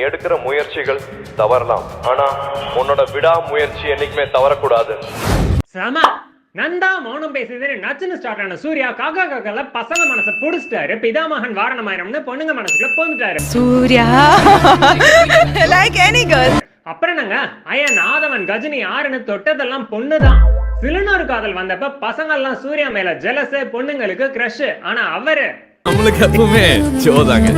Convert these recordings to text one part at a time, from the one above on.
எடுக்கிற முயற்சிகள் தவறலாம், ஆனா உன்னோட விடாமுயற்சி என்னைக்குமே தவறக்கூடாது. சமா நந்தா மௌனம் பேசுறது நச்சுன்னு ஸ்டார்ட் ஆன சூர்யா காக்கா காக்கல பசங்க மனசை புடிச்சிட்டாரு. பிதாமகன் வாரணமாயிரம்னு பொண்ணுங்க மனசுக்குள்ள போந்துட்டாரு சூர்யா. Like any girl. அப்புறம் என்னங்க ஐயன் ஆதவன் கஜினி ஆறுன்னு தொட்டதெல்லாம் பொண்ணுதான். சிலனூர் காதல் வந்தப்ப பசங்க எல்லாம் சூர்யா மேல ஜெலஸ், பொண்ணுங்களுக்கு கிரஷ். ஆனா அவரு நம்மளுக்கு எப்பவுமே ஜோதாங்க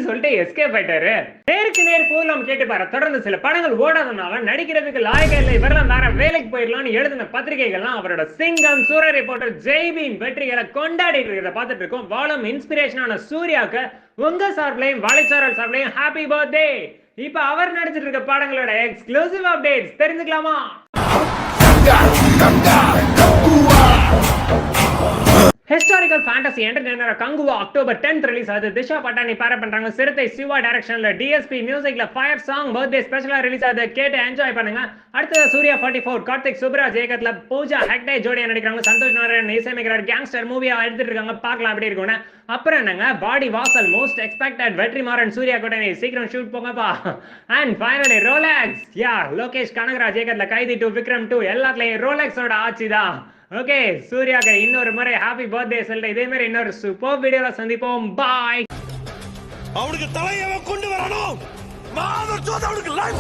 சொல்லிட்டு எஸ்கேப் ஆயிட்டாரு. நேருக்கு நேர் பூர்லம் கேட்டு பாரு. தொடர்ந்து சில படங்கள் ஓடாதனால நடிக்கிறதுக்கு லாயக இல்லை, இவரெல்லாம் வேற வேலைக்கு போயிடலாம்னு எழுதின பத்திரிகைகள்லாம் அவரோட சிங்கம் சூரிய ரிப்போர்ட்டர் ஜெய்பீம் வெற்றிகளை கொண்டாடிட்டு இருக்கிறத பார்த்துட்டு இருக்கோம். வாழும் இன்ஸ்பிரேஷனான சூர்யாவுக்கு உங்க சார்பிலையும் வாழைச்சாரல் சார்பிலையும் ஹாப்பி பர்த்டே. இப்ப அவர் நடிச்சிட்டு இருக்க படங்களோட எக்ஸ்க்ளூசிவ் அப்டேட்ஸ் தெரிஞ்சுக்கலாமா? Historical fantasy entertainer Kanguva October 10th release ஆகுது. திஷா பட்டானி பேர பண்றாங்க. சிறுத்தை சிவா டைரக்ஷன்ல டிஎஸ்பி மியூசிக்ல ஃபயர் சாங் பர்த்டே ஸ்பெஷலா ரிலீஸ் ஆகுது. கேட்டு என்ஜாய் பண்ணுங்க. அடுத்து சூர்யா 44 கார்த்திக் சுப்ராஜ் இயக்கத்துல பூஜா ஹெக்டே ஜோடியா நடிக்கிறாங்க. சந்தோஷ் நாராயணன் இசையமைக்கிறார். கேங்ஸ்டர் மூவியா எடுத்துட்டு இருக்காங்க. பார்க்கலாம் எப்படி இருக்கும்னு. அப்புறம் என்னங்க பாடி வாசல் மோஸ்ட் எக்ஸ்பெக்டட் வெற்றிமாறன் சூர்யா கூட்டணி சீக்கிரம் ஷூட் போங்கப்பா. And finally Rolex Lokesh Kanagaraj இயக்கத்துல கைதி 2 விக்ரம் 2 எல்லாத்துலயும் ரோலெக்ஸோட ஆட்சி தான். ஓகே சூர்யாக்கு இன்னொரு முறை ஹாப்பி பர்த்டே சொல்லிட்டு இதே மாதிரி இன்னொரு சூப்பர் வீடியோல சந்திப்போம். பாய். அவனுக்கு தலையவ கொண்டு வரணும். அவனுக்கு லைஃப்